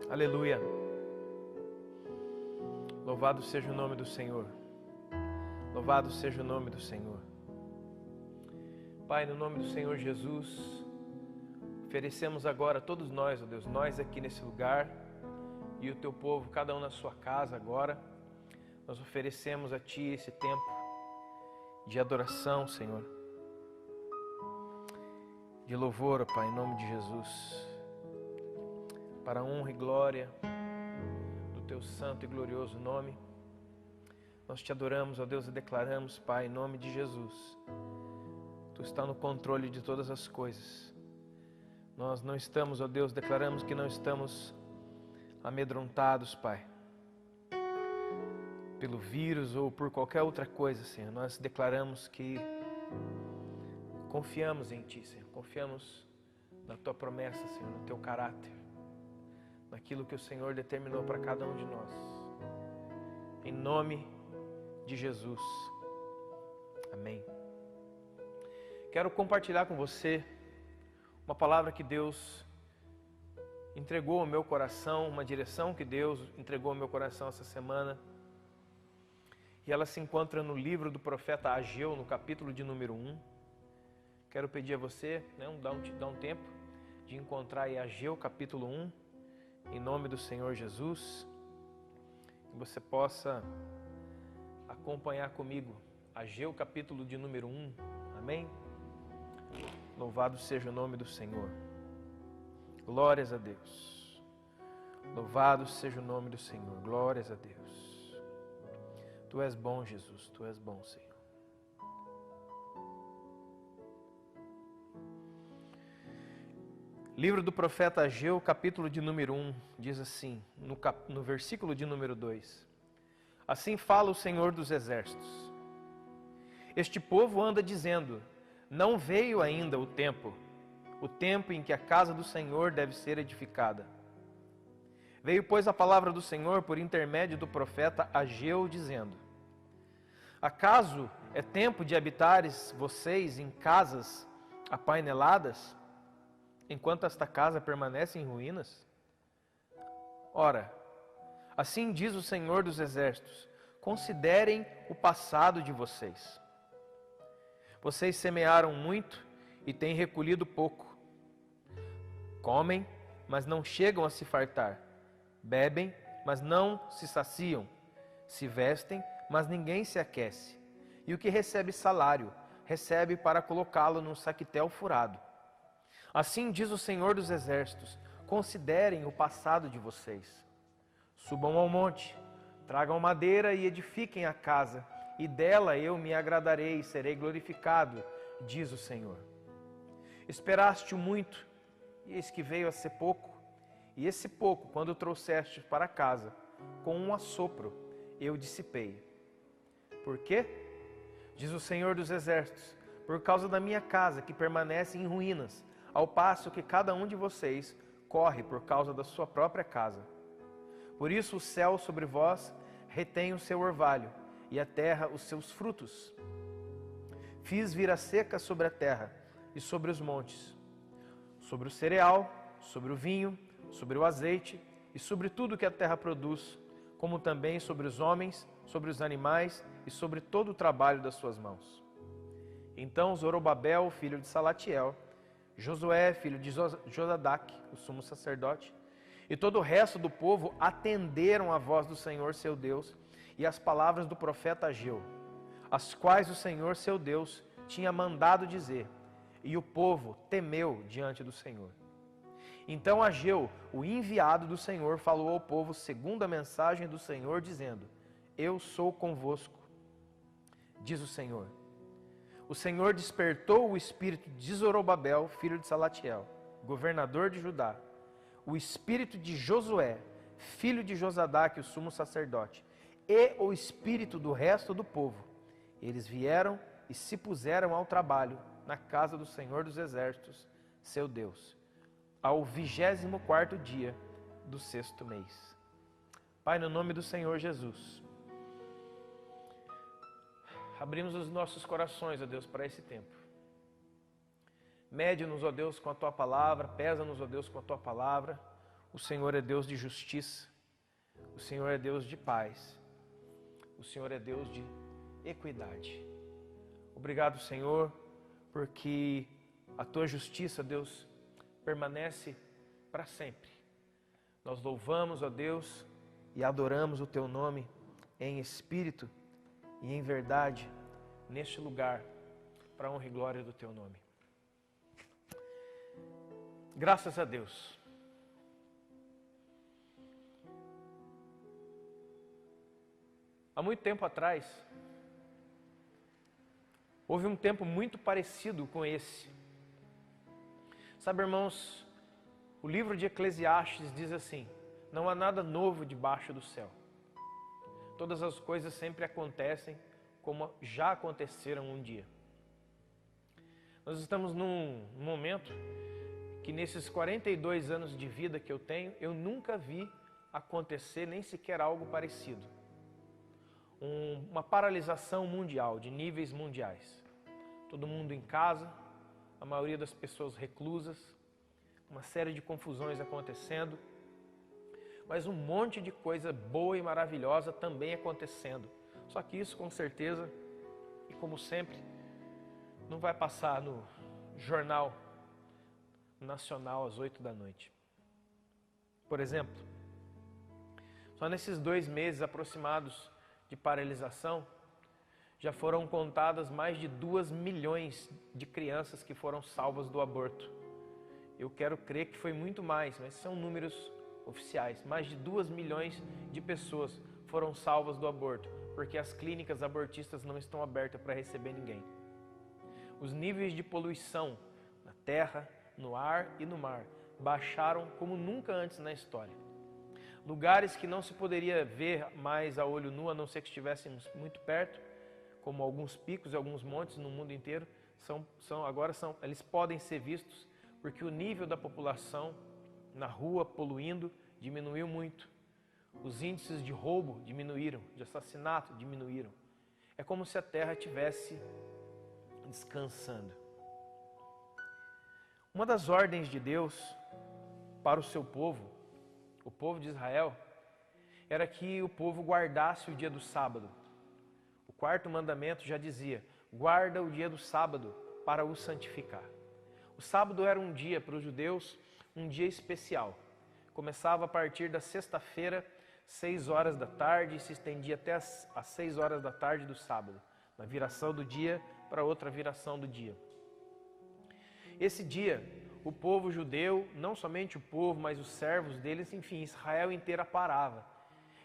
Aleluia. Louvado seja o nome do Senhor. Louvado seja o nome do Senhor. Pai, no nome do Senhor Jesus, oferecemos agora todos nós, ó Deus, nós aqui nesse lugar e o Teu povo, cada um na sua casa agora, nós oferecemos a Ti esse tempo de adoração, Senhor, de louvor, ó Pai, em nome de Jesus, para a honra e glória do Teu santo e glorioso nome. Nós Te adoramos, ó Deus, e declaramos, Pai, em nome de Jesus, Tu está no controle de todas as coisas. Nós não estamos, ó Deus, declaramos que não estamos amedrontados, Pai, pelo vírus ou por qualquer outra coisa, Senhor. Nós declaramos que confiamos em Ti, Senhor. Confiamos na Tua promessa, Senhor, no Teu caráter, naquilo que o Senhor determinou para cada um de nós. Em nome de Jesus. Amém. Quero compartilhar com você uma palavra que Deus entregou ao meu coração, uma direção que Deus entregou ao meu coração essa semana. E ela se encontra no livro do profeta Ageu, no capítulo de número 1. Quero pedir a você, dar um tempo de encontrar aí Ageu, capítulo 1, em nome do Senhor Jesus. Que você possa acompanhar comigo Ageu, capítulo de número 1. Amém? Louvado seja o nome do Senhor. Glórias a Deus. Louvado seja o nome do Senhor. Glórias a Deus. Tu és bom, Jesus. Tu és bom, Senhor. Livro do profeta Ageu, capítulo de número 1, diz assim, no versículo de número 2. Assim fala o Senhor dos Exércitos. Este povo anda dizendo: não veio ainda o tempo em que a casa do Senhor deve ser edificada. Veio, pois, a palavra do Senhor por intermédio do profeta Ageu, dizendo: acaso é tempo de habitares vocês em casas apaineladas, enquanto esta casa permanece em ruínas? Ora, assim diz o Senhor dos Exércitos: considerem o passado de vocês. Vocês semearam muito e têm recolhido pouco. Comem, mas não chegam a se fartar. Bebem, mas não se saciam. Se vestem, mas ninguém se aquece. E o que recebe salário, recebe para colocá-lo num saquetel furado. Assim diz o Senhor dos Exércitos: considerem o passado de vocês. Subam ao monte, tragam madeira e edifiquem a casa, e dela eu me agradarei e serei glorificado, diz o Senhor. Esperaste muito, e eis que veio a ser pouco, e esse pouco, quando trouxeste para casa, com um assopro, eu dissipei. Por quê? Diz o Senhor dos Exércitos: por causa da minha casa, que permanece em ruínas, ao passo que cada um de vocês corre por causa da sua própria casa. Por isso o céu sobre vós retém o seu orvalho, e a terra os seus frutos. Fiz vir a seca sobre a terra e sobre os montes, sobre o cereal, sobre o vinho, sobre o azeite e sobre tudo que a terra produz, como também sobre os homens, sobre os animais e sobre todo o trabalho das suas mãos. Então Zorobabel, filho de Salatiel, Josué, filho de Josadaque, o sumo sacerdote, e todo o resto do povo atenderam à voz do Senhor seu Deus e às palavras do profeta Ageu, as quais o Senhor seu Deus tinha mandado dizer, e o povo temeu diante do Senhor. Então Ageu, o enviado do Senhor, falou ao povo segundo a mensagem do Senhor, dizendo: eu sou convosco, diz o Senhor. O Senhor despertou o espírito de Zorobabel, filho de Salatiel, governador de Judá, o espírito de Josué, filho de Josadaque, o sumo sacerdote, e o espírito do resto do povo. Eles vieram e se puseram ao trabalho na casa do Senhor dos Exércitos, seu Deus, ao 24º dia do 6º mês. Pai, no nome do Senhor Jesus, abrimos os nossos corações, ó Deus, para esse tempo. Mede-nos, ó Deus, com a Tua palavra, pesa-nos, ó Deus, com a Tua palavra. O Senhor é Deus de justiça, o Senhor é Deus de paz, o Senhor é Deus de equidade. Obrigado, Senhor, porque a Tua justiça, Deus, permanece para sempre. Nós louvamos, ó Deus, e adoramos o Teu nome em espírito e em verdade neste lugar, para a honra e glória do Teu nome. Graças a Deus. Há muito tempo atrás, houve um tempo muito parecido com esse. Sabe, irmãos, o livro de Eclesiastes diz assim: não há nada novo debaixo do céu. Todas as coisas sempre acontecem como já aconteceram um dia. Nós estamos num momento que nesses 42 anos de vida que eu tenho, eu nunca vi acontecer nem sequer algo parecido. Uma paralisação mundial, de níveis mundiais. Todo mundo em casa, a maioria das pessoas reclusas, uma série de confusões acontecendo, mas um monte de coisa boa e maravilhosa também acontecendo. Só que isso, com certeza, e como sempre, não vai passar no jornal nacional às 8 da noite. Por exemplo, só nesses 2 meses aproximados de paralisação, já foram contadas mais de 2 milhões de crianças que foram salvas do aborto. Eu quero crer que foi muito mais, mas são números oficiais. Mais de 2 milhões de pessoas foram salvas do aborto, porque as clínicas abortistas não estão abertas para receber ninguém. Os níveis de poluição na terra, no ar e no mar baixaram como nunca antes na história. Lugares que não se poderia ver mais a olho nu, a não ser que estivéssemos muito perto, como alguns picos e alguns montes no mundo inteiro, eles podem ser vistos, porque o nível da população na rua poluindo diminuiu muito. Os índices de roubo diminuíram, de assassinato diminuíram. É como se a terra estivesse descansando. Uma das ordens de Deus para o seu povo, o povo de Israel, era que o povo guardasse o dia do sábado. O 4º mandamento já dizia: guarda o dia do sábado para o santificar. O sábado era um dia para os judeus, um dia especial. Começava a partir da sexta-feira, 6 horas da tarde, e se estendia até às 6 horas da tarde do sábado, na viração do dia para outra viração do dia. Esse dia, o povo judeu, não somente o povo, mas os servos deles, enfim, Israel inteira parava.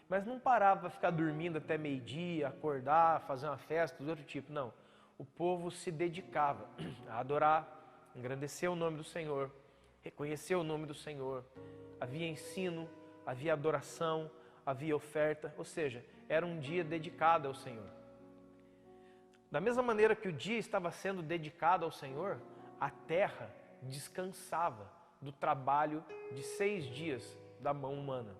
Mas não parava para ficar dormindo até meio-dia, acordar, fazer uma festa, do outro tipo, não. O povo se dedicava a adorar, engrandecer o nome do Senhor, reconhecer o nome do Senhor. Havia ensino, havia adoração, havia oferta, ou seja, era um dia dedicado ao Senhor. Da mesma maneira que o dia estava sendo dedicado ao Senhor, a terra descansava do trabalho de 6 dias da mão humana.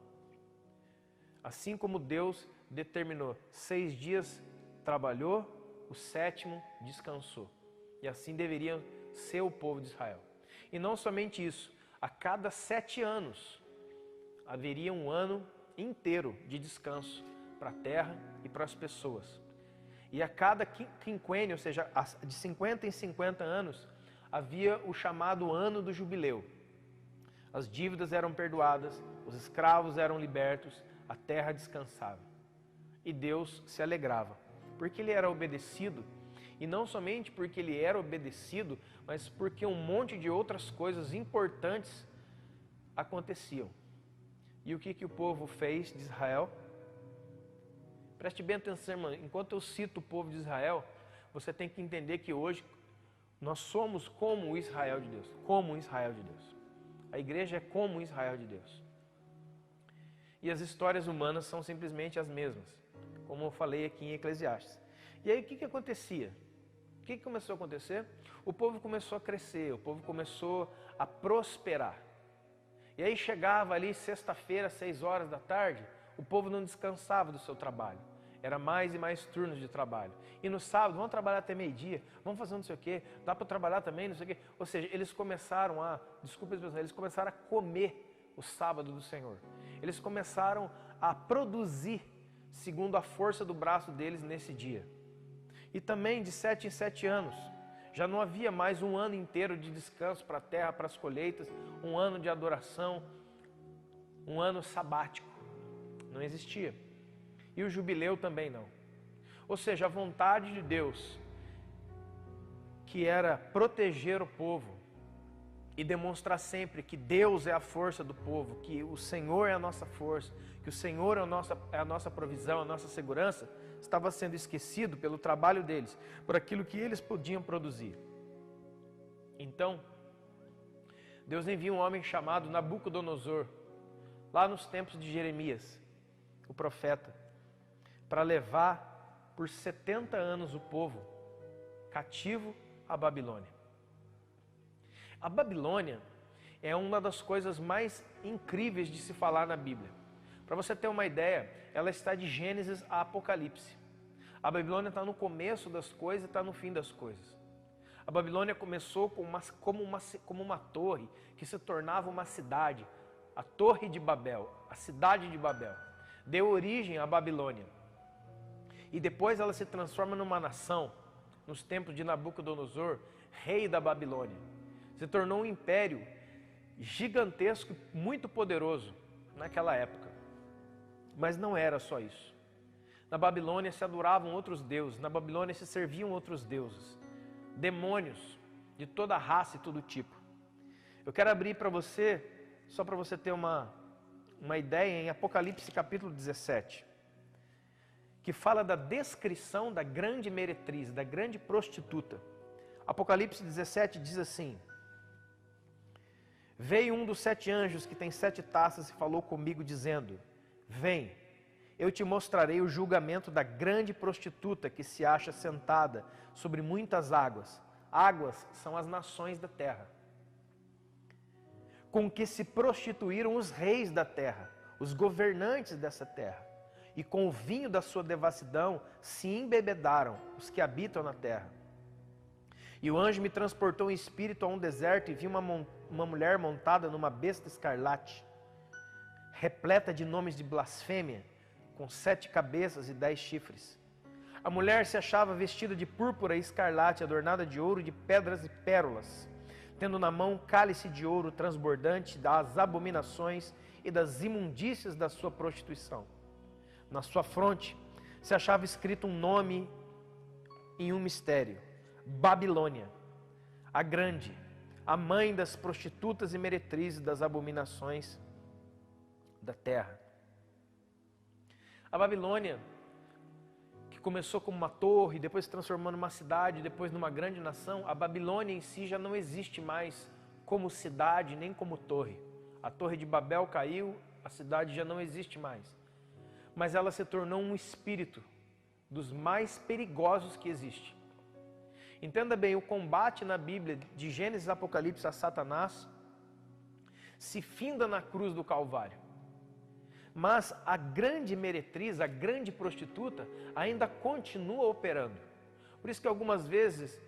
Assim como Deus determinou, 6 dias trabalhou, o 7º descansou. E assim deveria ser o povo de Israel. E não somente isso, a cada 7 anos haveria um ano inteiro de descanso para a terra e para as pessoas. E a cada quinquênio, ou seja, de 50 em 50 anos, havia o chamado ano do jubileu. As dívidas eram perdoadas, os escravos eram libertos, a terra descansava. E Deus se alegrava, porque ele era obedecido, e não somente porque ele era obedecido, mas porque um monte de outras coisas importantes aconteciam. E o que o povo fez de Israel? Preste bem atenção, irmão. Enquanto eu cito o povo de Israel, você tem que entender que hoje nós somos como o Israel de Deus. Como o Israel de Deus. A igreja é como o Israel de Deus. E as histórias humanas são simplesmente as mesmas, como eu falei aqui em Eclesiastes. E aí o que acontecia? O que começou a acontecer? O povo começou a crescer, o povo começou a prosperar. E aí chegava ali sexta-feira, 6 horas da tarde, o povo não descansava do seu trabalho. Era mais e mais turnos de trabalho. E no sábado, vamos trabalhar até meio-dia, vamos fazer não sei o quê, dá para trabalhar também, não sei o quê. Ou seja, eles começaram a, eles começaram a comer o sábado do Senhor. Eles começaram a produzir segundo a força do braço deles nesse dia. E também de 7 em 7 anos. Já não havia mais um ano inteiro de descanso para a terra, para as colheitas, um ano de adoração, um ano sabático. Não existia. E o jubileu também não. Ou seja, a vontade de Deus, que era proteger o povo e demonstrar sempre que Deus é a força do povo, que o Senhor é a nossa força, que o Senhor é a nossa provisão, a nossa segurança, estava sendo esquecido pelo trabalho deles, por aquilo que eles podiam produzir. Então, Deus envia um homem chamado Nabucodonosor, lá nos tempos de Jeremias, o profeta, para levar por 70 anos o povo cativo à Babilônia. A Babilônia é uma das coisas mais incríveis de se falar na Bíblia. Para você ter uma ideia, ela está de Gênesis a Apocalipse. A Babilônia está no começo das coisas e está no fim das coisas. A Babilônia começou como uma torre que se tornava uma cidade, a Torre de Babel, a cidade de Babel. Deu origem à Babilônia. E depois ela se transforma numa nação, nos tempos de Nabucodonosor, rei da Babilônia. Se tornou um império gigantesco, muito poderoso naquela época. Mas não era só isso. Na Babilônia se adoravam outros deuses, na Babilônia se serviam outros deuses, demônios de toda raça e todo tipo. Eu quero abrir para você, só para você ter uma ideia, em Apocalipse capítulo 17, que fala da descrição da grande meretriz, da grande prostituta. Apocalipse 17 diz assim: Veio um dos 7 anjos que tem 7 taças e falou comigo dizendo: Vem, eu te mostrarei o julgamento da grande prostituta que se acha sentada sobre muitas águas. Águas são as nações da terra. Com que se prostituíram os reis da terra, os governantes dessa terra. E com o vinho da sua devassidão se embebedaram os que habitam na terra. E o anjo me transportou em espírito a um deserto e vi uma mulher montada numa besta escarlate, repleta de nomes de blasfêmia, com 7 cabeças e 10 chifres. A mulher se achava vestida de púrpura e escarlate, adornada de ouro, de pedras e pérolas, tendo na mão um cálice de ouro transbordante das abominações e das imundícias da sua prostituição. Na sua fronte se achava escrito um nome e um mistério: Babilônia, a grande, a mãe das prostitutas e meretrizes das abominações da terra. A Babilônia, que começou como uma torre, depois se transformou numa cidade, depois numa grande nação, a Babilônia em si já não existe mais como cidade nem como torre. A Torre de Babel caiu, a cidade já não existe mais. Mas ela se tornou um espírito dos mais perigosos que existe. Entenda bem, o combate na Bíblia, de Gênesis a Apocalipse a Satanás, se finda na cruz do Calvário. Mas a grande meretriz, a grande prostituta, ainda continua operando. Por isso que algumas vezes,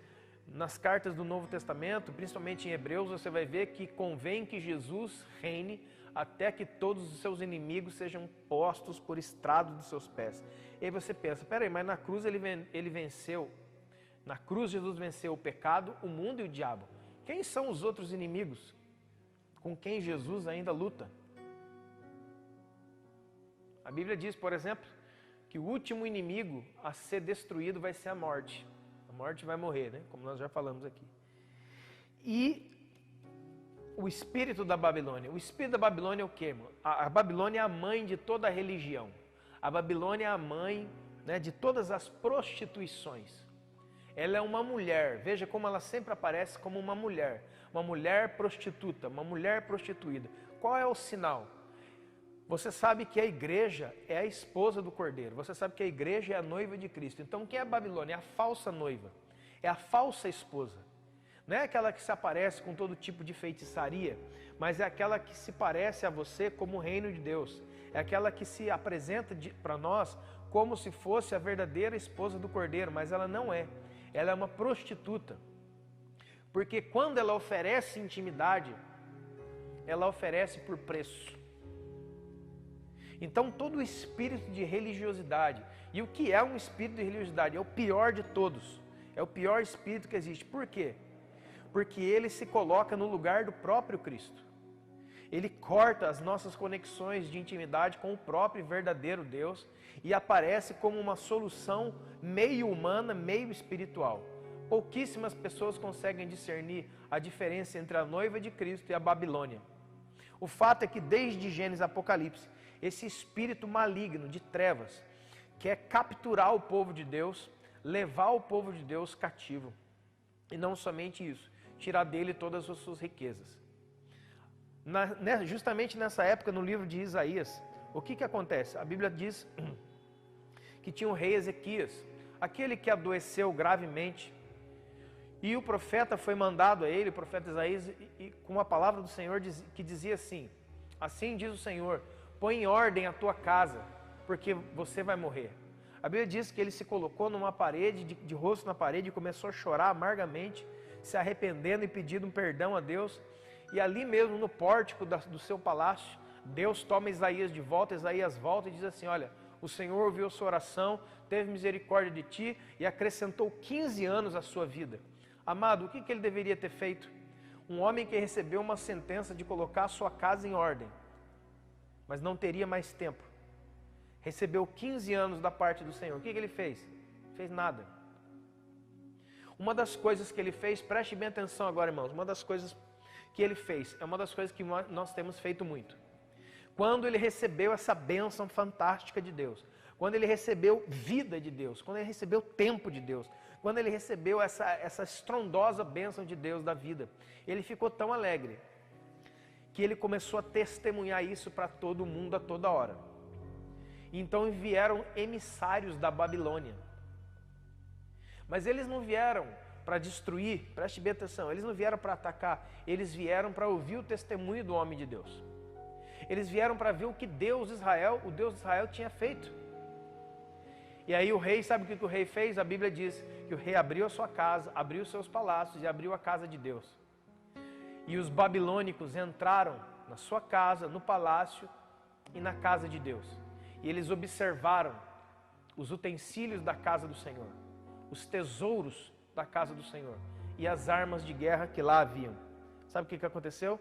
nas cartas do Novo Testamento, principalmente em Hebreus, você vai ver que convém que Jesus reine até que todos os seus inimigos sejam postos por estrado dos seus pés. E aí você pensa, peraí, mas na cruz ele venceu, na cruz Jesus venceu o pecado, o mundo e o diabo. Quem são os outros inimigos com quem Jesus ainda luta? A Bíblia diz, por exemplo, que o último inimigo a ser destruído vai ser a morte. A morte vai morrer, né? Como nós já falamos aqui. E o espírito da Babilônia. O espírito da Babilônia é o quê, irmão? A Babilônia é a mãe de toda a religião. A Babilônia é a mãe, né, de todas as prostituições. Ela é uma mulher. Veja como ela sempre aparece como uma mulher. Uma mulher prostituta, uma mulher prostituída. Qual é o sinal? Você sabe que a igreja é a esposa do Cordeiro. Você sabe que a igreja é a noiva de Cristo. Então, quem é a Babilônia? É a falsa noiva. É a falsa esposa. Não é aquela que se aparece com todo tipo de feitiçaria, mas é aquela que se parece a você como o reino de Deus. É aquela que se apresenta para nós como se fosse a verdadeira esposa do Cordeiro, mas ela não é. Ela é uma prostituta. Porque quando ela oferece intimidade, ela oferece por preço. Então todo o espírito de religiosidade, e o que é um espírito de religiosidade? É o pior de todos, é o pior espírito que existe. Por quê? Porque ele se coloca no lugar do próprio Cristo. Ele corta as nossas conexões de intimidade com o próprio e verdadeiro Deus e aparece como uma solução meio humana, meio espiritual. Pouquíssimas pessoas conseguem discernir a diferença entre a noiva de Cristo e a Babilônia. O fato é que desde Gênesis e Apocalipse, esse espírito maligno de trevas quer capturar o povo de Deus, levar o povo de Deus cativo. E não somente isso, tirar dele todas as suas riquezas. Justamente nessa época, no livro de Isaías, o que acontece? A Bíblia diz que tinha o rei Ezequias, aquele que adoeceu gravemente, e o profeta foi mandado a ele, o profeta Isaías, com a palavra do Senhor que dizia assim: assim diz o Senhor, põe em ordem a tua casa, porque você vai morrer. A Bíblia diz que ele se colocou numa parede, de rosto na parede, e começou a chorar amargamente, se arrependendo e pedindo um perdão a Deus. E ali mesmo no pórtico do seu palácio, Deus toma Isaías de volta, Isaías volta e diz assim: olha, o Senhor ouviu a sua oração, teve misericórdia de ti e acrescentou 15 anos à sua vida. Amado, o que ele deveria ter feito? Um homem que recebeu uma sentença de colocar a sua casa em ordem, mas não teria mais tempo. Recebeu 15 anos da parte do Senhor. O que ele fez? Fez nada. Uma das coisas que ele fez, preste bem atenção agora, irmãos, uma das coisas que ele fez, é uma das coisas que nós temos feito muito. Quando ele recebeu essa bênção fantástica de Deus, quando ele recebeu vida de Deus, quando ele recebeu tempo de Deus, quando ele recebeu essa estrondosa bênção de Deus da vida, ele ficou tão alegre, que ele começou a testemunhar isso para todo mundo a toda hora. Então vieram emissários da Babilônia. Mas eles não vieram para destruir, preste bem atenção, eles não vieram para atacar, eles vieram para ouvir o testemunho do homem de Deus. Eles vieram para ver o que o Deus de Israel tinha feito. E aí o rei, sabe o que o rei fez? A Bíblia diz que o rei abriu a sua casa, abriu os seus palácios e abriu a casa de Deus. E os babilônicos entraram na sua casa, no palácio e na casa de Deus. E eles observaram os utensílios da casa do Senhor, os tesouros da casa do Senhor e as armas de guerra que lá haviam. Sabe o que aconteceu?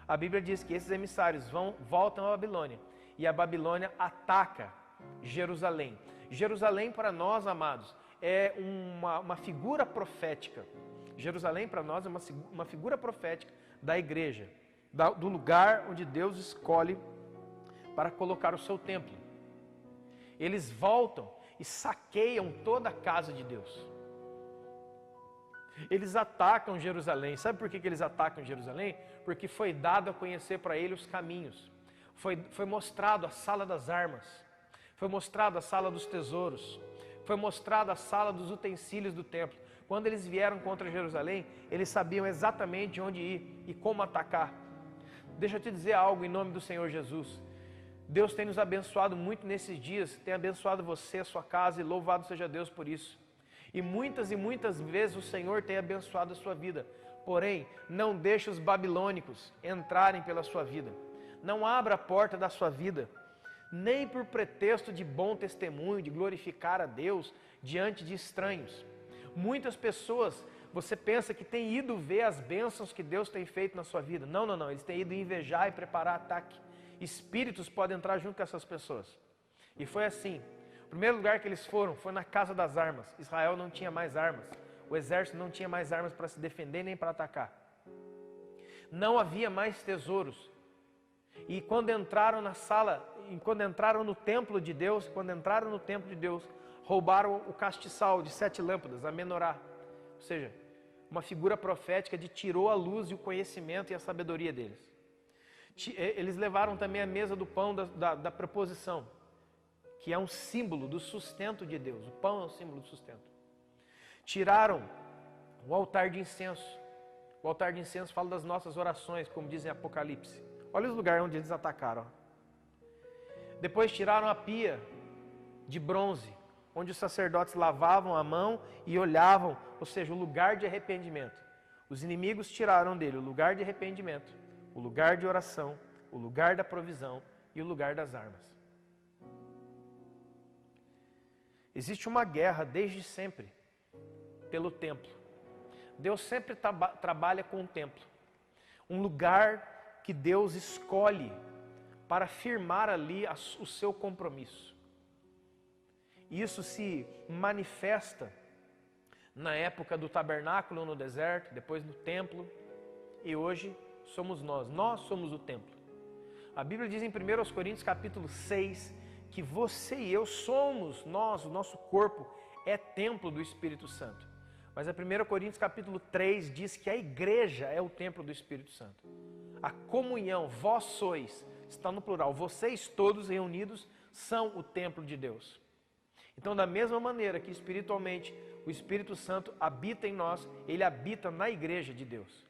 A Bíblia diz que esses emissários voltam à Babilônia e a Babilônia ataca Jerusalém. Jerusalém para nós, amados, é uma figura profética. Jerusalém para nós é uma figura profética da igreja, do lugar onde Deus escolhe para colocar o seu templo. Eles voltam e saqueiam toda a casa de Deus. Eles atacam Jerusalém. Sabe por que eles atacam Jerusalém? Porque foi dado a conhecer para ele os caminhos. Foi mostrado a sala das armas. Foi mostrado a sala dos tesouros. Foi mostrado a sala dos utensílios do templo. Quando eles vieram contra Jerusalém, eles sabiam exatamente onde ir e como atacar. Deixa eu te dizer algo em nome do Senhor Jesus. Deus tem nos abençoado muito nesses dias, tem abençoado você, a sua casa, e louvado seja Deus por isso. E muitas vezes o Senhor tem abençoado a sua vida. Porém, não deixe os babilônicos entrarem pela sua vida. Não abra a porta da sua vida, nem por pretexto de bom testemunho, de glorificar a Deus diante de estranhos. Muitas pessoas, você pensa que tem ido ver as bênçãos que Deus tem feito na sua vida. Não, eles têm ido invejar e preparar ataque. Espíritos podem entrar junto com essas pessoas. E foi assim. O primeiro lugar que eles foram foi na casa das armas. Israel não tinha mais armas. O exército não tinha mais armas para se defender nem para atacar. Não havia mais tesouros. E quando entraram na sala, quando entraram no templo de Deus, roubaram o castiçal de 7 lâmpadas, a menorá. Ou seja, uma figura profética de tirou a luz e o conhecimento e a sabedoria deles. Eles levaram também a mesa do pão da preposição, que é um símbolo do sustento de Deus. O pão é um símbolo do sustento. Tiraram o altar de incenso. O altar de incenso fala das nossas orações, como dizem Apocalipse. Olha os lugares onde eles atacaram. Depois tiraram a pia de bronze, onde os sacerdotes lavavam a mão e olhavam, ou seja, o lugar de arrependimento. Os inimigos tiraram dele o lugar de arrependimento, o lugar de oração, o lugar da provisão e o lugar das armas. Existe uma guerra desde sempre pelo templo. Deus sempre trabalha com o templo. Um lugar que Deus escolhe para firmar ali o seu compromisso. Isso se manifesta na época do tabernáculo no deserto, depois no templo, e hoje somos nós somos o templo. A Bíblia diz em 1 Coríntios capítulo 6, que você e eu somos nós, o nosso corpo é templo do Espírito Santo. Mas a 1 Coríntios capítulo 3 diz que a igreja é o templo do Espírito Santo. A comunhão, vós sois, está no plural, vocês todos reunidos são o templo de Deus. Então, da mesma maneira que espiritualmente o Espírito Santo habita em nós, ele habita na igreja de Deus.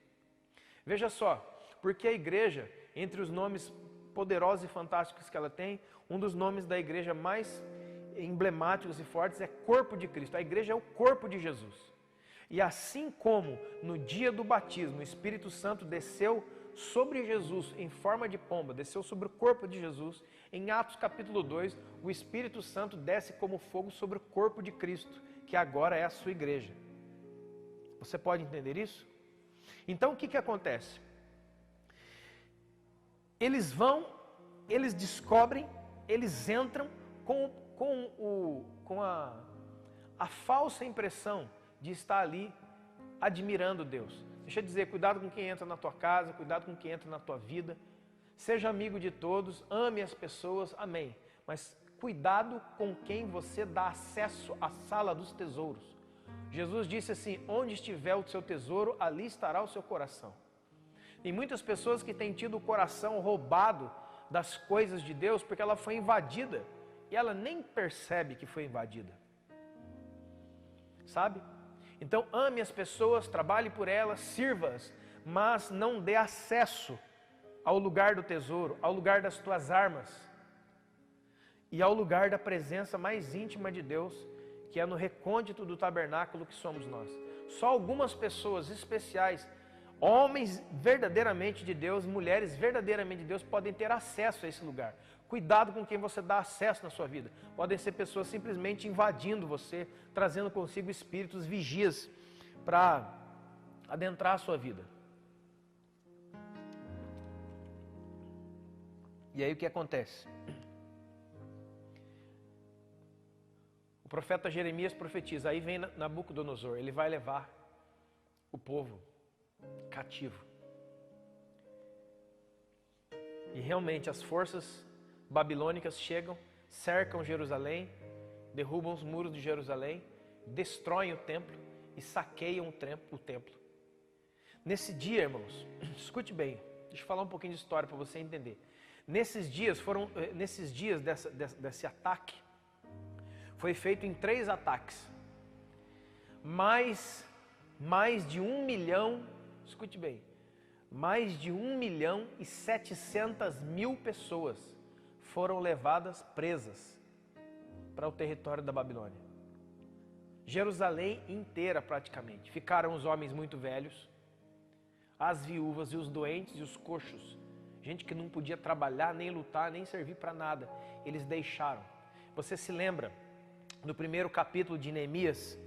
Veja só, porque a igreja, entre os nomes poderosos e fantásticos que ela tem, um dos nomes da igreja mais emblemáticos e fortes é corpo de Cristo. A igreja é o corpo de Jesus. E assim como no dia do batismo o Espírito Santo desceu sobre Jesus em forma de pomba, desceu sobre o corpo de Jesus, em Atos capítulo 2, o Espírito Santo desce como fogo sobre o corpo de Cristo, que agora é a sua igreja. Você pode entender isso? Então o que acontece? Eles vão, eles descobrem, eles entram com a falsa impressão de estar ali admirando Deus. Deixa eu dizer, cuidado com quem entra na tua casa, cuidado com quem entra na tua vida. Seja amigo de todos, ame as pessoas, amém. Mas cuidado com quem você dá acesso à sala dos tesouros. Jesus disse assim, onde estiver o seu tesouro, ali estará o seu coração. Tem muitas pessoas que têm tido o coração roubado das coisas de Deus porque ela foi invadida e ela nem percebe que foi invadida. Sabe? Então ame as pessoas, trabalhe por elas, sirva-as, mas não dê acesso ao lugar do tesouro, ao lugar das tuas armas e ao lugar da presença mais íntima de Deus, que é no recôndito do tabernáculo que somos nós. Só algumas pessoas especiais, homens verdadeiramente de Deus, mulheres verdadeiramente de Deus, podem ter acesso a esse lugar. Cuidado com quem você dá acesso na sua vida. Podem ser pessoas simplesmente invadindo você, trazendo consigo espíritos vigias para adentrar a sua vida. E aí o que acontece? O profeta Jeremias profetiza, aí vem Nabucodonosor, ele vai levar o povo cativo. E realmente as forças babilônicas chegam, cercam Jerusalém, derrubam os muros de Jerusalém, destroem o templo e saqueiam o templo. Nesse dia, irmãos, escute bem, deixa eu falar um pouquinho de história para você entender. Nesses dias desse ataque, foi feito em 3 ataques. Mais de 1 milhão, escute bem, mais de 1.700.000 pessoas foram levadas presas para o território da Babilônia. Jerusalém inteira praticamente. Ficaram os homens muito velhos, as viúvas e os doentes e os coxos. Gente que não podia trabalhar, nem lutar, nem servir para nada. Eles deixaram. Você se lembra, no primeiro capítulo de Neemias,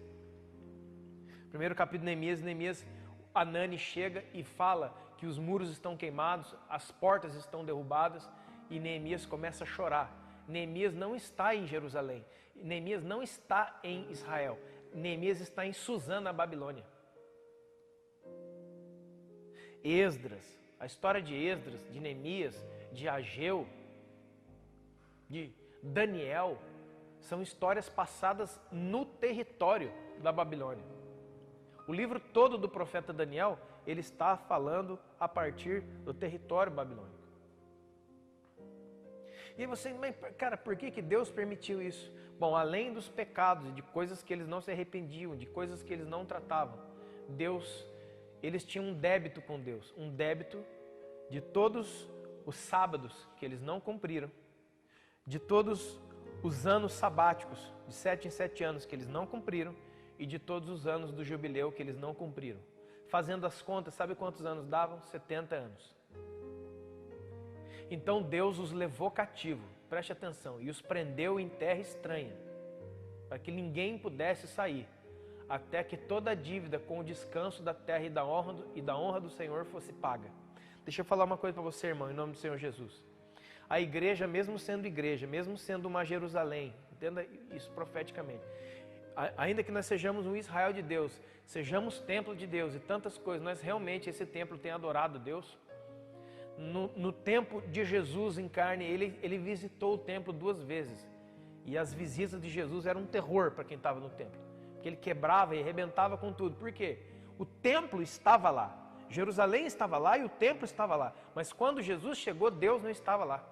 Neemias, Anani chega e fala que os muros estão queimados, as portas estão derrubadas, e Neemias começa a chorar. Neemias não está em Jerusalém, Neemias não está em Israel, Neemias está em Suzã, na Babilônia. Esdras, a história de Esdras, de Neemias, de Ageu, de Daniel, são histórias passadas no território da Babilônia. O livro todo do profeta Daniel, ele está falando a partir do território babilônico. E você, mas, cara, por que Deus permitiu isso? Bom, além dos pecados, de coisas que eles não se arrependiam, de coisas que eles não tratavam, eles tinham um débito com Deus, um débito de todos os sábados que eles não cumpriram, de todos os anos sabáticos, de 7 em 7 anos que eles não cumpriram, e de todos os anos do jubileu que eles não cumpriram. Fazendo as contas, sabe quantos anos davam? 70 anos. Então Deus os levou cativo, preste atenção, e os prendeu em terra estranha, para que ninguém pudesse sair, até que toda a dívida com o descanso da terra e da honra do Senhor fosse paga. Deixa eu falar uma coisa para você, irmão, em nome do Senhor Jesus. A igreja, mesmo sendo uma Jerusalém, entenda isso profeticamente, ainda que nós sejamos um Israel de Deus, sejamos templo de Deus e tantas coisas, nós realmente, esse templo tem adorado a Deus. No tempo de Jesus em carne, ele visitou o templo 2 vezes. E as visitas de Jesus eram um terror para quem estava no templo. Porque ele quebrava e arrebentava com tudo. Por quê? O templo estava lá. Jerusalém estava lá e o templo estava lá. Mas quando Jesus chegou, Deus não estava lá.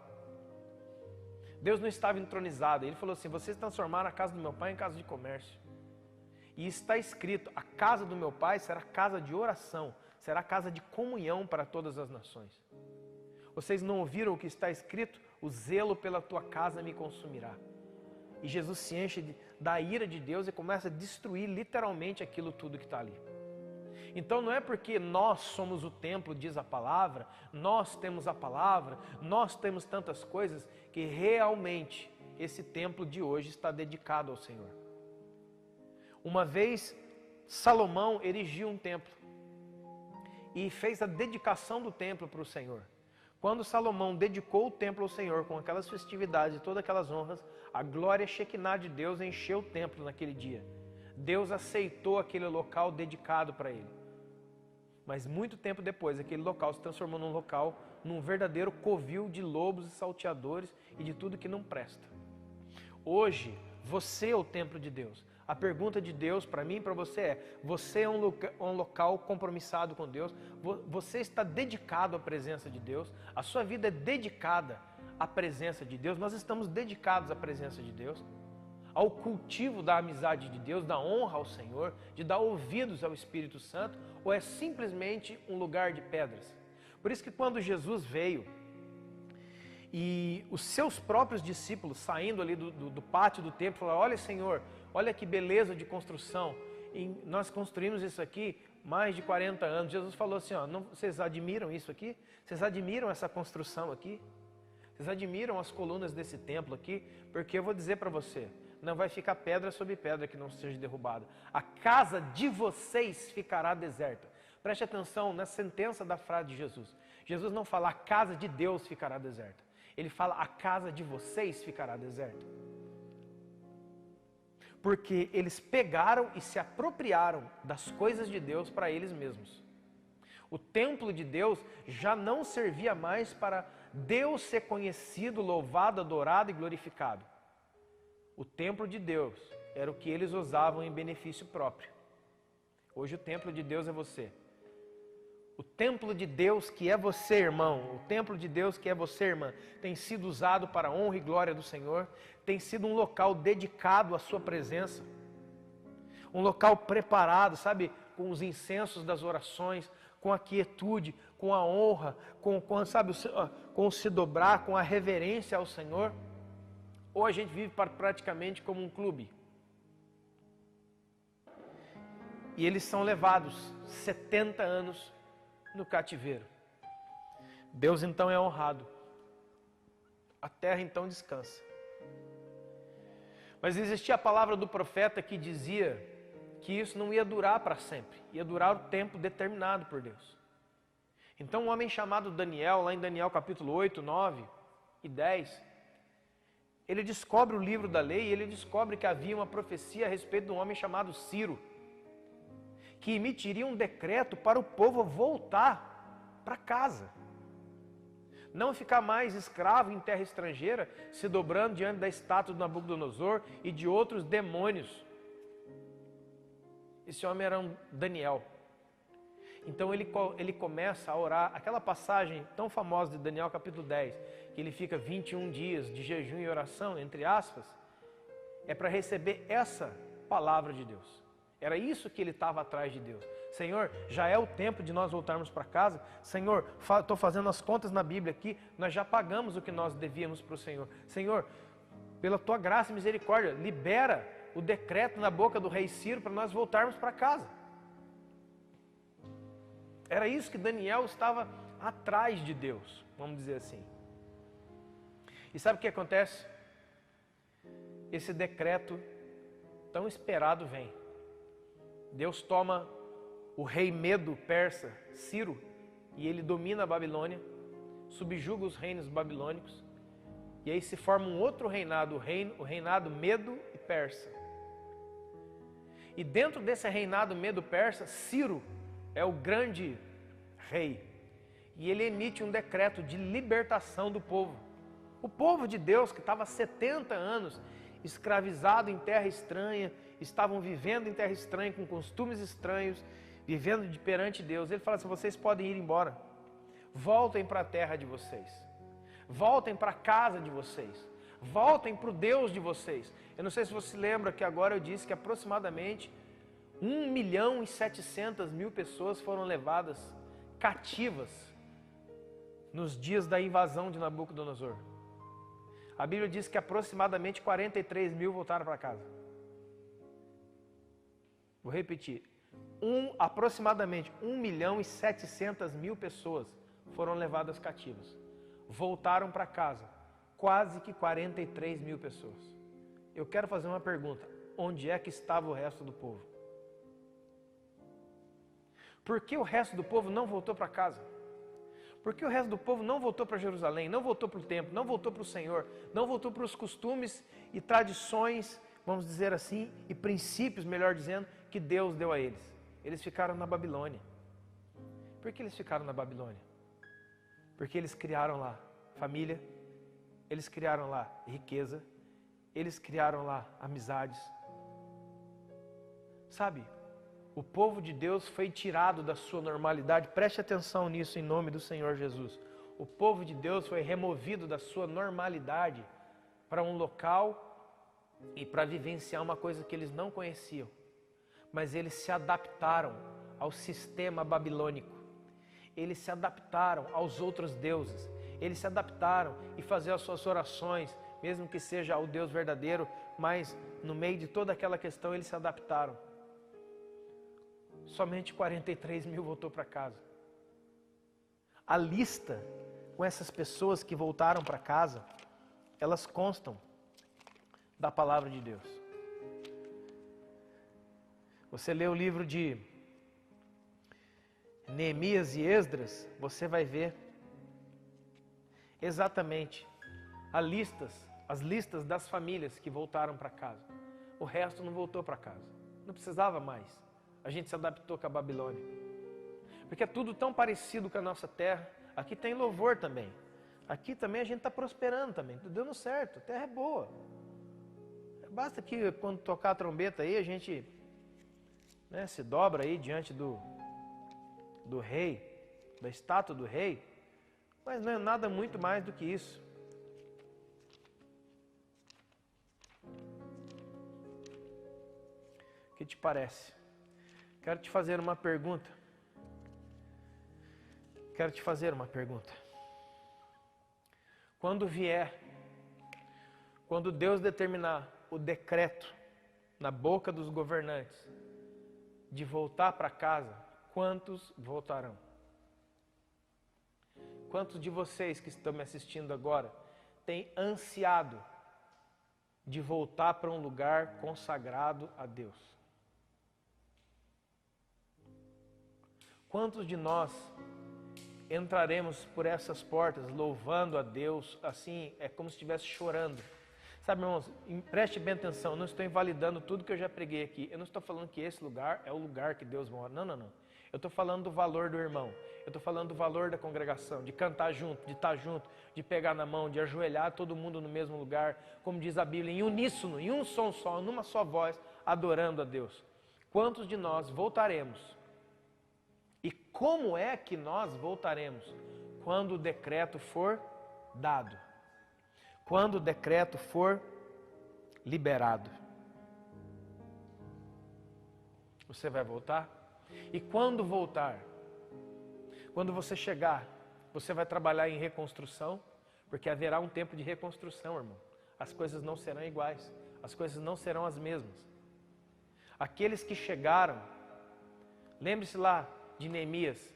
Deus não estava entronizado. Ele falou assim, vocês transformaram a casa do meu pai em casa de comércio. E está escrito, a casa do meu pai será casa de oração. Será casa de comunhão para todas as nações. Vocês não ouviram o que está escrito? O zelo pela tua casa me consumirá. E Jesus se enche da ira de Deus e começa a destruir literalmente aquilo tudo que está ali. Então não é porque nós somos o templo, diz a palavra, nós temos a palavra, nós temos tantas coisas, que realmente esse templo de hoje está dedicado ao Senhor. Uma vez Salomão erigiu um templo e fez a dedicação do templo para o Senhor. Quando Salomão dedicou o templo ao Senhor com aquelas festividades e todas aquelas honras, a glória Shekinah de Deus encheu o templo naquele dia. Deus aceitou aquele local dedicado para ele. Mas muito tempo depois, aquele local se transformou num verdadeiro covil de lobos e salteadores e de tudo que não presta. Hoje, você é o templo de Deus. A pergunta de Deus para mim e para você é, você é um local compromissado com Deus? Você está dedicado à presença de Deus? A sua vida é dedicada à presença de Deus? Nós estamos dedicados à presença de Deus? Ao cultivo da amizade de Deus, da honra ao Senhor, de dar ouvidos ao Espírito Santo? Ou é simplesmente um lugar de pedras? Por isso que quando Jesus veio e os seus próprios discípulos saindo ali do pátio do templo, falaram, olha Senhor, olha que beleza de construção, e nós construímos isso aqui mais de 40 anos. Jesus falou assim, ó, vocês admiram isso aqui? Vocês admiram essa construção aqui? Vocês admiram as colunas desse templo aqui? Porque eu vou dizer para você, não vai ficar pedra sobre pedra que não seja derrubada. A casa de vocês ficará deserta. Preste atenção na sentença da frase de Jesus. Jesus não fala a casa de Deus ficará deserta. Ele fala a casa de vocês ficará deserta. Porque eles pegaram e se apropriaram das coisas de Deus para eles mesmos. O templo de Deus já não servia mais para Deus ser conhecido, louvado, adorado e glorificado. O templo de Deus era o que eles usavam em benefício próprio. Hoje o templo de Deus é você. O templo de Deus que é você, irmão, o templo de Deus que é você, irmã, tem sido usado para a honra e glória do Senhor, tem sido um local dedicado à sua presença, um local preparado, sabe, com os incensos das orações, com a quietude, com a honra, com o se dobrar, com a reverência ao Senhor. Ou a gente vive praticamente como um clube. E eles são levados 70 anos no cativeiro. Deus então é honrado. A terra então descansa. Mas existia a palavra do profeta que dizia que isso não ia durar para sempre. Ia durar o tempo determinado por Deus. Então um homem chamado Daniel, lá em Daniel capítulo 8, 9 e 10, ele descobre o livro da lei e ele descobre que havia uma profecia a respeito de um homem chamado Ciro, que emitiria um decreto para o povo voltar para casa. Não ficar mais escravo em terra estrangeira, se dobrando diante da estátua de Nabucodonosor e de outros demônios. Esse homem era um Daniel. Então ele começa a orar, aquela passagem tão famosa de Daniel capítulo 10, que ele fica 21 dias de jejum e oração, entre aspas, é para receber essa palavra de Deus. Era isso que ele estava atrás de Deus. Senhor, já é o tempo de nós voltarmos para casa. Senhor, estou fazendo as contas na Bíblia aqui, nós já pagamos o que nós devíamos para o Senhor. Senhor, pela tua graça e misericórdia, libera o decreto na boca do rei Ciro para nós voltarmos para casa. Era isso que Daniel estava atrás de Deus, vamos dizer assim. E sabe o que acontece? Esse decreto tão esperado vem. Deus toma o rei Medo persa, Ciro, e ele domina a Babilônia, subjuga os reinos babilônicos, e aí se forma um outro reinado, o reinado Medo e Persa. E dentro desse reinado Medo-Persa, Ciro é o grande rei. E ele emite um decreto de libertação do povo. O povo de Deus, que estava há 70 anos escravizado em terra estranha, estavam vivendo em terra estranha, com costumes estranhos, vivendo perante Deus. Ele fala assim: vocês podem ir embora. Voltem para a terra de vocês. Voltem para a casa de vocês. Voltem para o Deus de vocês. Eu não sei se você lembra que agora eu disse que aproximadamente 1.700.000 pessoas foram levadas cativas nos dias da invasão de Nabucodonosor. A Bíblia diz que aproximadamente 43.000 voltaram para casa. Vou repetir. Aproximadamente 1.700.000 pessoas foram levadas cativas. Voltaram para casa. Quase que 43.000 pessoas. Eu quero fazer uma pergunta. Onde é que estava o resto do povo? Por que o resto do povo não voltou para casa? Por que o resto do povo não voltou para Jerusalém, não voltou para o templo, não voltou para o Senhor, não voltou para os costumes e tradições, vamos dizer assim, e princípios, melhor dizendo, que Deus deu a eles? Eles ficaram na Babilônia. Por que eles ficaram na Babilônia? Porque eles criaram lá família, eles criaram lá riqueza, eles criaram lá amizades. Sabe, o povo de Deus foi tirado da sua normalidade. Preste atenção nisso em nome do Senhor Jesus. O povo de Deus foi removido da sua normalidade para um local e para vivenciar uma coisa que eles não conheciam. Mas eles se adaptaram ao sistema babilônico. Eles se adaptaram aos outros deuses. Eles se adaptaram e faziam as suas orações, mesmo que seja ao Deus verdadeiro, mas no meio de toda aquela questão eles se adaptaram. Somente 43.000 voltou para casa. A lista com essas pessoas que voltaram para casa, elas constam da palavra de Deus. Você lê o livro de Neemias e Esdras, você vai ver exatamente as listas das famílias que voltaram para casa. O resto não voltou para casa. Não precisava mais. A gente se adaptou com a Babilônia. Porque é tudo tão parecido com a nossa terra. Aqui tem louvor também. Aqui também a gente está prosperando também. Tudo dando certo. A terra é boa. Basta que quando tocar a trombeta aí, a gente se dobra aí diante do rei, da estátua do rei. Mas não é nada muito mais do que isso. O que te parece? Quero te fazer uma pergunta. Quando Deus determinar o decreto na boca dos governantes de voltar para casa, quantos voltarão? Quantos de vocês que estão me assistindo agora têm ansiado de voltar para um lugar consagrado a Deus? Quantos de nós entraremos por essas portas louvando a Deus, assim, é como se estivesse chorando? Sabe, irmãos, preste bem atenção, eu não estou invalidando tudo que eu já preguei aqui. Eu não estou falando que esse lugar é o lugar que Deus mora. Não. Eu estou falando do valor do irmão. Eu estou falando do valor da congregação, de cantar junto, de estar junto, de pegar na mão, de ajoelhar todo mundo no mesmo lugar, como diz a Bíblia, em uníssono, em um som só, numa só voz, adorando a Deus. Quantos de nós voltaremos? E como é que nós voltaremos? Quando o decreto for dado. Quando o decreto for liberado. Você vai voltar? E quando voltar? Quando você chegar, você vai trabalhar em reconstrução, porque haverá um tempo de reconstrução, irmão. As coisas não serão iguais, as coisas não serão as mesmas. Aqueles que chegaram, lembre-se lá de Neemias,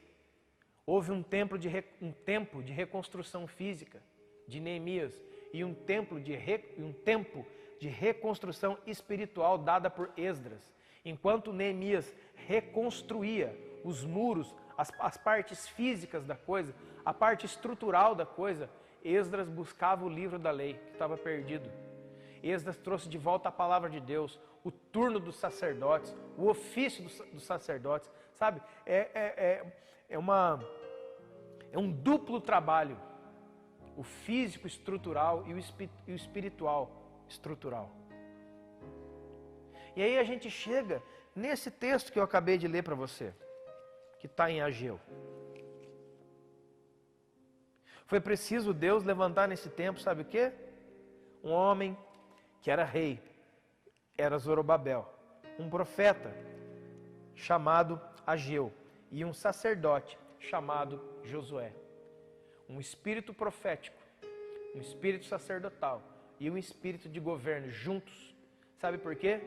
houve um tempo de reconstrução física de Neemias, e um tempo de reconstrução espiritual dada por Esdras. Enquanto Neemias reconstruía os muros, as partes físicas da coisa, a parte estrutural da coisa, Esdras buscava o livro da lei que estava perdido. Esdras trouxe de volta a palavra de Deus, o turno dos sacerdotes, o ofício dos sacerdotes, sabe? É um duplo trabalho, o físico estrutural e o espiritual estrutural. E aí a gente chega nesse texto que eu acabei de ler para você, que está em Ageu. Foi preciso Deus levantar nesse tempo, sabe o quê? Um homem que era rei, era Zorobabel, um profeta chamado Ageu e um sacerdote chamado Josué. Um espírito profético, um espírito sacerdotal e um espírito de governo juntos. Sabe por quê?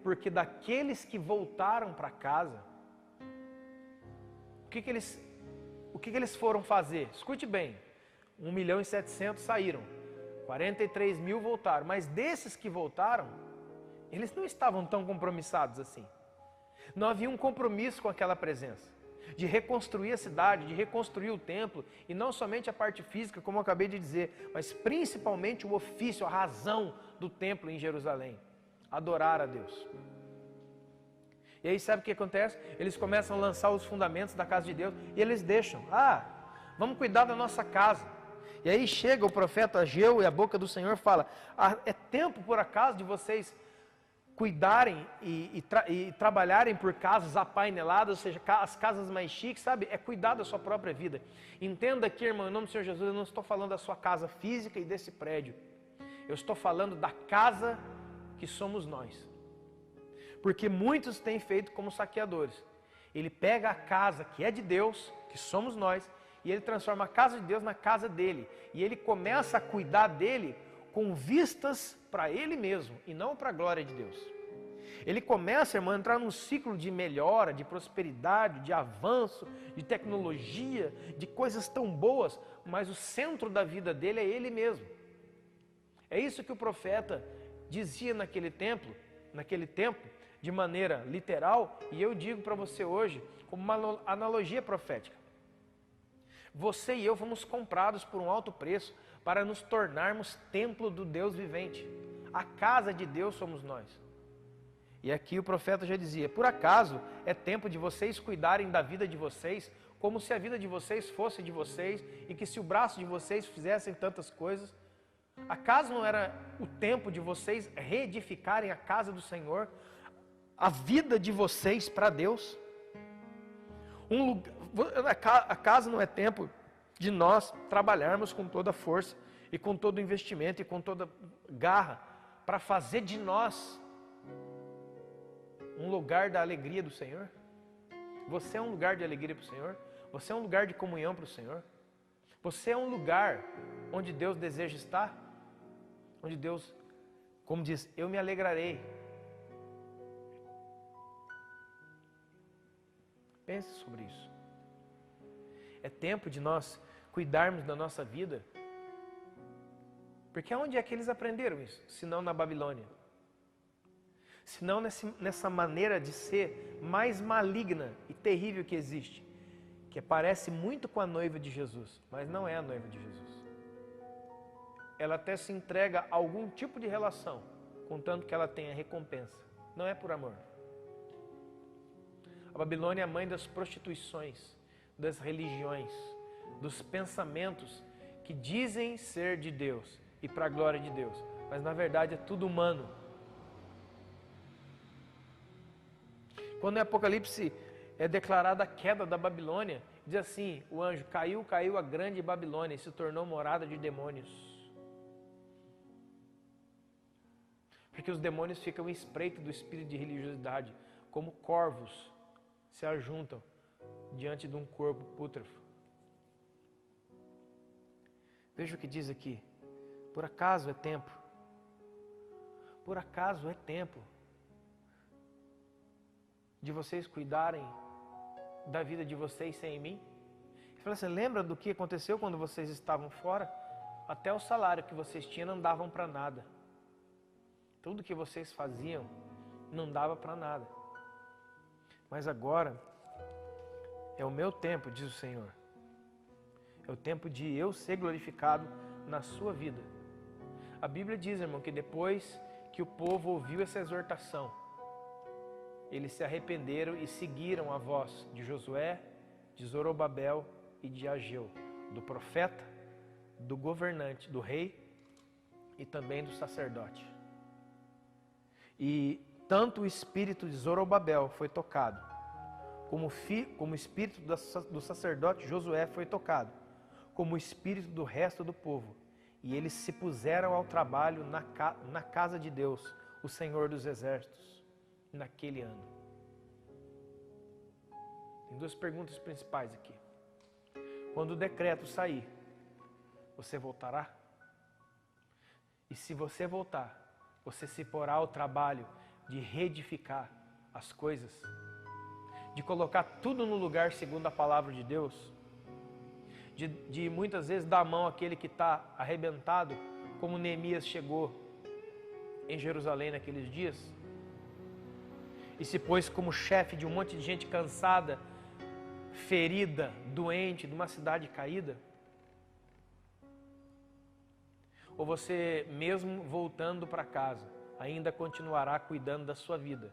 Porque daqueles que voltaram para casa, o que eles foram fazer? Escute bem, 1.700.000 saíram, 43.000 voltaram, mas desses que voltaram, eles não estavam tão compromissados assim. Não havia um compromisso com aquela presença, de reconstruir a cidade, de reconstruir o templo, e não somente a parte física, como eu acabei de dizer, mas principalmente o ofício, a razão do templo em Jerusalém, adorar a Deus. E aí sabe o que acontece? Eles começam a lançar os fundamentos da casa de Deus, e eles deixam, vamos cuidar da nossa casa. E aí chega o profeta Ageu e a boca do Senhor fala, é tempo por acaso de vocês cuidarem e trabalharem por casas apaineladas, ou seja, as casas mais chiques, sabe? É cuidar da sua própria vida. Entenda aqui, irmão, em nome do Senhor Jesus, eu não estou falando da sua casa física e desse prédio. Eu estou falando da casa que somos nós. Porque muitos têm feito como saqueadores. Ele pega a casa que é de Deus, que somos nós, e ele transforma a casa de Deus na casa dele. E ele começa a cuidar dele com vistas para ele mesmo e não para a glória de Deus. Ele começa, irmão, a entrar num ciclo de melhora, de prosperidade, de avanço, de tecnologia, de coisas tão boas, mas o centro da vida dele é ele mesmo. É isso que o profeta dizia naquele tempo, de maneira literal, e eu digo para você hoje, como uma analogia profética. Você e eu fomos comprados por um alto preço para nos tornarmos templo do Deus vivente. A casa de Deus somos nós. E aqui o profeta já dizia, por acaso é tempo de vocês cuidarem da vida de vocês, como se a vida de vocês fosse de vocês, e que se o braço de vocês fizessem tantas coisas. Acaso não era o tempo de vocês reedificarem a casa do Senhor, a vida de vocês para Deus? Acaso não é tempo de nós trabalharmos com toda a força e com todo o investimento e com toda garra para fazer de nós um lugar da alegria do Senhor? Você é um lugar de alegria para o Senhor? Você é um lugar de comunhão para o Senhor? Você é um lugar onde Deus deseja estar? Onde Deus, como diz, eu me alegrarei. Pense sobre isso. É tempo de nós cuidarmos da nossa vida. Porque onde é que eles aprenderam isso? Se não na Babilônia. Se não nessa maneira de ser mais maligna e terrível que existe. Que parece muito com a noiva de Jesus, mas não é a noiva de Jesus. Ela até se entrega a algum tipo de relação, contanto que ela tenha recompensa. Não é por amor. A Babilônia é a mãe das prostituições, das religiões, dos pensamentos que dizem ser de Deus e para a glória de Deus, mas na verdade é tudo humano. Quando em Apocalipse é declarada a queda da Babilônia, diz assim, o anjo, caiu a grande Babilônia e se tornou morada de demônios. Porque os demônios ficam em espreito do espírito de religiosidade, como corvos se ajuntam diante de um corpo pútrefo. Veja o que diz aqui. Por acaso é tempo de vocês cuidarem da vida de vocês sem mim? Ele fala assim, lembra do que aconteceu quando vocês estavam fora? até o salário que vocês tinham não davam para nada. Tudo que vocês faziam não dava para nada. Mas agora é o meu tempo, diz o Senhor. É o tempo de eu ser glorificado na sua vida. A Bíblia diz, irmão, que depois que o povo ouviu essa exortação, eles se arrependeram e seguiram a voz de Josué, de Zorobabel e de Ageu, do profeta, do governante, do rei e também do sacerdote. E tanto o espírito de Zorobabel foi tocado, como o espírito do sacerdote Josué foi tocado, como o espírito do resto do povo. E eles se puseram ao trabalho na casa de Deus, o Senhor dos Exércitos, naquele ano. Tem duas perguntas principais aqui. Quando o decreto sair, você voltará? E se você voltar, você se porá ao trabalho de reedificar as coisas, de colocar tudo no lugar segundo a palavra de Deus, de muitas vezes dar a mão àquele que está arrebentado, como Neemias chegou em Jerusalém naqueles dias, e se pôs como chefe de um monte de gente cansada, ferida, doente, de uma cidade caída? Ou você, mesmo voltando para casa, ainda continuará cuidando da sua vida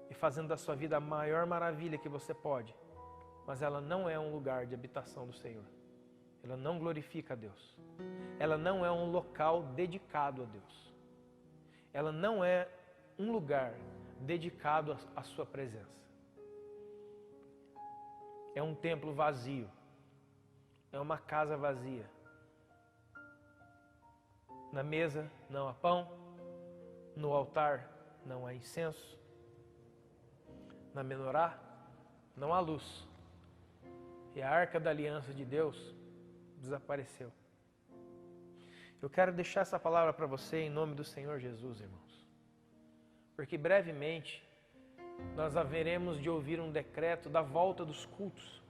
e fazendo da sua vida a maior maravilha que você pode, mas ela não é um lugar de habitação do Senhor. Ela não glorifica a Deus. Ela não é um local dedicado a Deus. Ela não é um lugar dedicado à sua presença. É um templo vazio. É uma casa vazia. Na mesa não há pão. No altar não há incenso. Na menorá não há luz. E a arca da aliança de Deus desapareceu. Eu quero deixar essa palavra para você em nome do Senhor Jesus, irmãos. Porque brevemente nós haveremos de ouvir um decreto da volta dos cultos.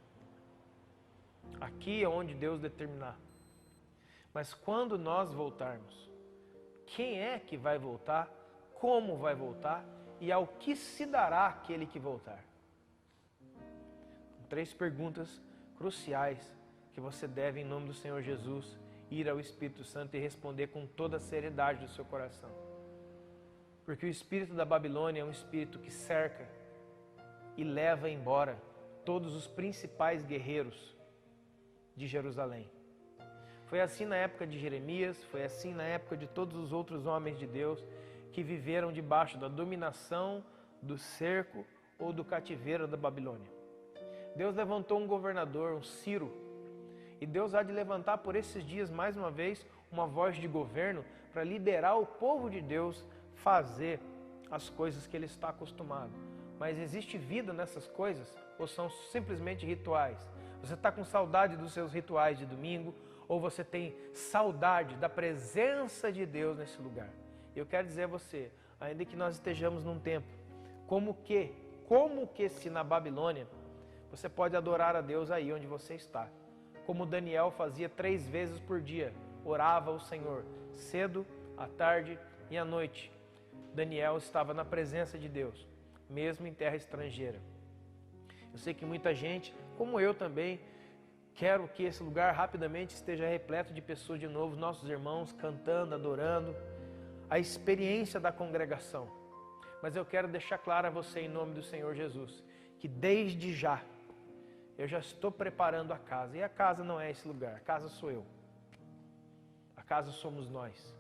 Aqui é onde Deus determinar. Mas quando nós voltarmos, quem é que vai voltar, como vai voltar e ao que se dará aquele que voltar? 3 perguntas cruciais que você deve, em nome do Senhor Jesus, ir ao Espírito Santo e responder com toda a seriedade do seu coração. Porque o espírito da Babilônia é um espírito que cerca e leva embora todos os principais guerreiros de Jerusalém. Foi assim na época de Jeremias, foi assim na época de todos os outros homens de Deus que viveram debaixo da dominação, do cerco ou do cativeiro da Babilônia. Deus levantou um governador, um Ciro, e Deus há de levantar por esses dias mais uma vez uma voz de governo para liderar o povo de Deus fazer as coisas que ele está acostumado. Mas existe vida nessas coisas ou são simplesmente rituais? Você está com saudade dos seus rituais de domingo ou você tem saudade da presença de Deus nesse lugar? Eu quero dizer a você, ainda que nós estejamos num tempo, como que se na Babilônia você pode adorar a Deus aí onde você está. Como Daniel fazia 3 vezes por dia, orava ao Senhor, cedo, à tarde e à noite. Daniel estava na presença de Deus, mesmo em terra estrangeira. Eu sei que muita gente, como eu também, quero que esse lugar rapidamente esteja repleto de pessoas de novo, nossos irmãos cantando, adorando, a experiência da congregação. Mas eu quero deixar claro a você, em nome do Senhor Jesus, que desde já, eu já estou preparando a casa. E a casa não é esse lugar, a casa sou eu. A casa somos nós.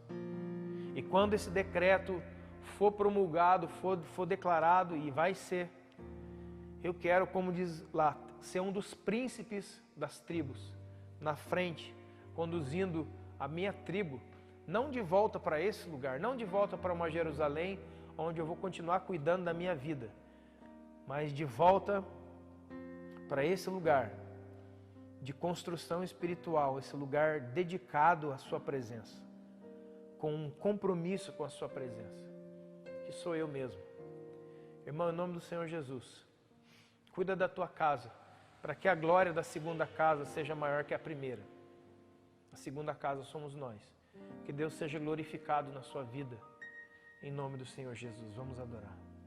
E quando esse decreto for promulgado, for declarado, e vai ser, eu quero, como diz lá, ser um dos príncipes das tribos, na frente, conduzindo a minha tribo, não de volta para esse lugar, não de volta para uma Jerusalém, onde eu vou continuar cuidando da minha vida, mas de volta para esse lugar de construção espiritual, esse lugar dedicado à sua presença, com um compromisso com a sua presença, que sou eu mesmo. Irmão, em nome do Senhor Jesus, cuida da tua casa, para que a glória da segunda casa seja maior que a primeira. A segunda casa somos nós. Que Deus seja glorificado na sua vida. Em nome do Senhor Jesus, vamos adorar.